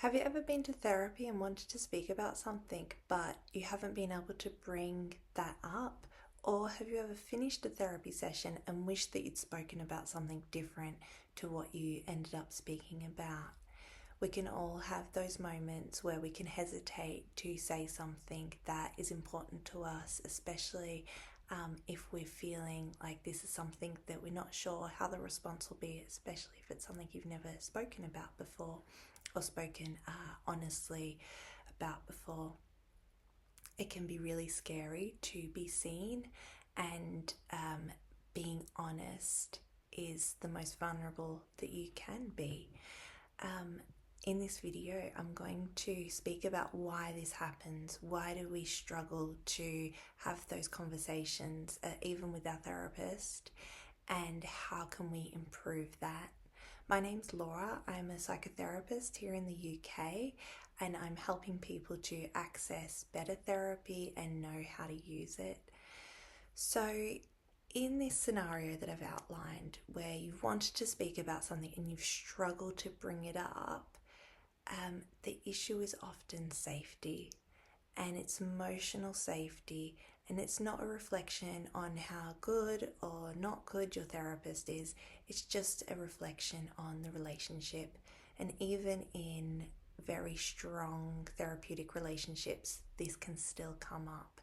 Have you ever been to therapy and wanted to speak about something, but you haven't been able to bring that up? Or have you ever finished a therapy session and wished that you'd spoken about something different to what you ended up speaking about? We can all have those moments where we can hesitate to say something that is important to us, especially if we're feeling like this is something that we're not sure how the response will be, especially if it's something you've never spoken about before or spoken honestly about before. It can be really scary to be seen, and being honest is the most vulnerable that you can be. In this video, I'm going to speak about why this happens. Why do we struggle to have those conversations, even with our therapist, and how can we improve that? My name's Laura. I'm a psychotherapist here in the UK, and I'm helping people to access better therapy and know how to use it. So, in this scenario that I've outlined, where you've wanted to speak about something and you've struggled to bring it up, the issue is often safety, and it's emotional safety, and it's not a reflection on how good or not good your therapist is. It's just a reflection on the relationship. And even in very strong therapeutic relationships, this can still come up.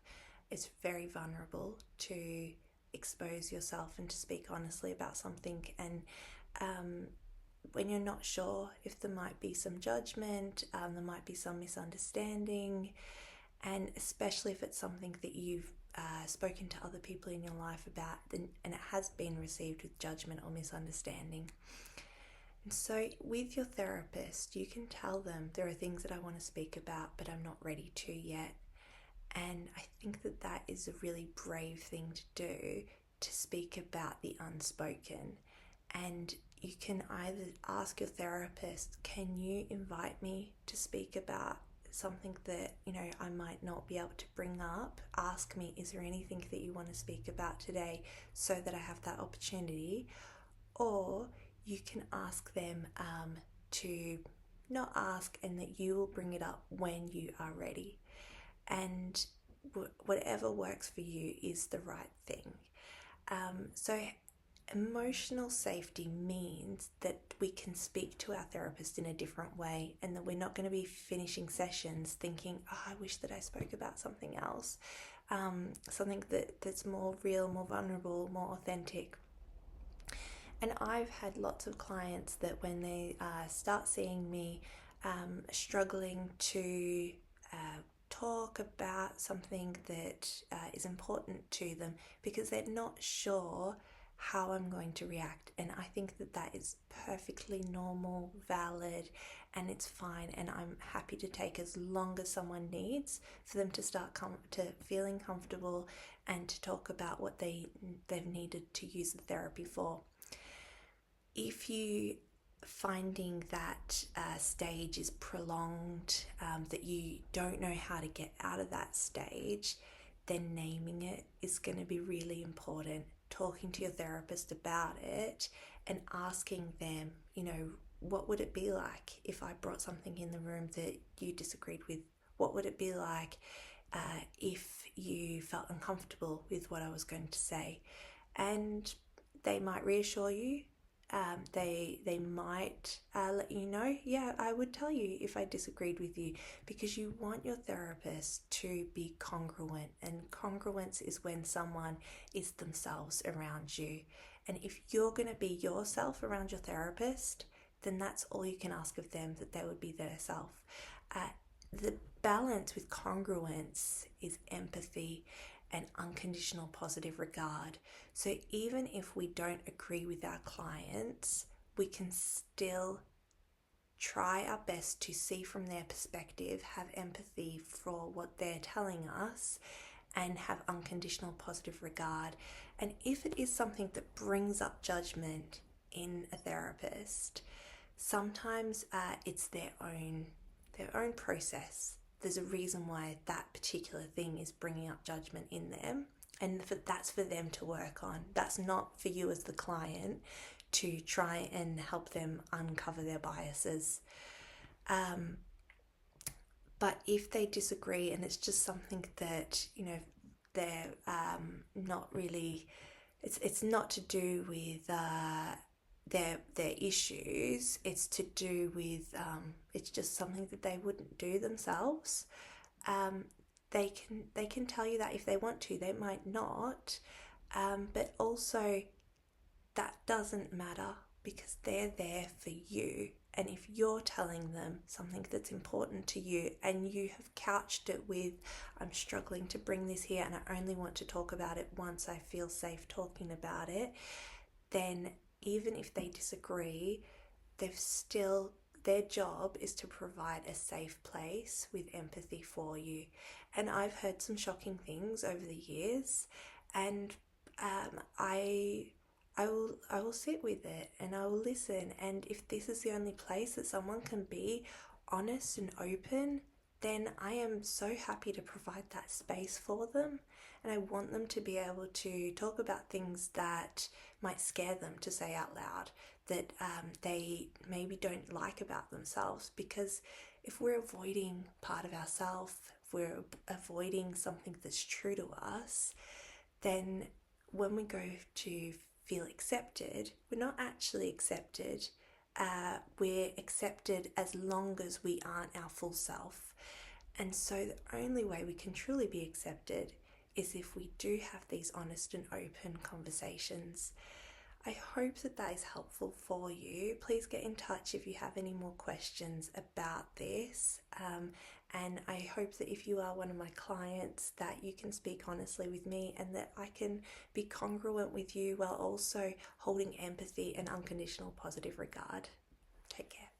It's very vulnerable to expose yourself and to speak honestly about something, and when you're not sure if there might be some judgment, there might be some misunderstanding, and especially if it's something that you've spoken to other people in your life about and it has been received with judgment or misunderstanding. And so with your therapist, you can tell them there are things that I want to speak about, but I'm not ready to yet. And I think that that is a really brave thing to do, to speak about the unspoken. And you can either ask your therapist, can you invite me to speak about something that, I might not be able to bring up? Ask me, is there anything that you want to speak about today, so that I have that opportunity? Or you can ask them to not ask, and that you will bring it up when you are ready. And whatever works for you is the right thing. So emotional safety means that we can speak to our therapist in a different way, and that we're not going to be finishing sessions thinking, I wish that I spoke about something else, something that's more real, more vulnerable, more authentic. And I've had lots of clients that when they start seeing me struggling to talk about something that is important to them, because they're not sure how I'm going to react. And I think that that is perfectly normal, valid, and it's fine. And I'm happy to take as long as someone needs for them to start to feeling comfortable and to talk about what they've needed to use the therapy for. If you finding that stage is prolonged, that you don't know how to get out of that stage, then naming it is going to be really important. Talking to your therapist about it and asking them, what would it be like if I brought something in the room that you disagreed with? What would it be like if you felt uncomfortable with what I was going to say? And they might reassure you. They might let you know, yeah, I would tell you if I disagreed with you, because you want your therapist to be congruent. And congruence is when someone is themselves around you. And if you're going to be yourself around your therapist, then that's all you can ask of them, that they would be their self. The balance with congruence is empathy and unconditional positive regard. So even if we don't agree with our clients, we can still try our best to see from their perspective, have empathy for what they're telling us, and have unconditional positive regard. And if it is something that brings up judgment in a therapist, sometimes it's their own process. There's a reason why that particular thing is bringing up judgment in them, and that's for them to work on. That's not for you as the client to try and help them uncover their biases. But if they disagree and it's just something that, they're not really, it's not to do with their issues. It's to do with it's just something that they wouldn't do themselves. Um, they can tell you that if they want to. They might not, but also that doesn't matter because they're there for you. And if you're telling them something that's important to you and you have couched it with, I'm struggling to bring this here and I only want to talk about it once I feel safe talking about it, then even if they disagree, they've still, their job is to provide a safe place with empathy for you. And I've heard some shocking things over the years, and I I will sit with it and I will listen. And if this is the only place that someone can be honest and open, then I am so happy to provide that space for them. And I want them to be able to talk about things that might scare them to say out loud, that they maybe don't like about themselves. Because if we're avoiding part of ourselves, if we're avoiding something that's true to us, then when we go to feel accepted, we're not actually accepted. We're accepted as long as we aren't our full self. And so the only way we can truly be accepted is if we do have these honest and open conversations. I hope that that is helpful for you. Please get in touch if you have any more questions about this. And I hope that if you are one of my clients, that you can speak honestly with me and that I can be congruent with you while also holding empathy and unconditional positive regard. Take care.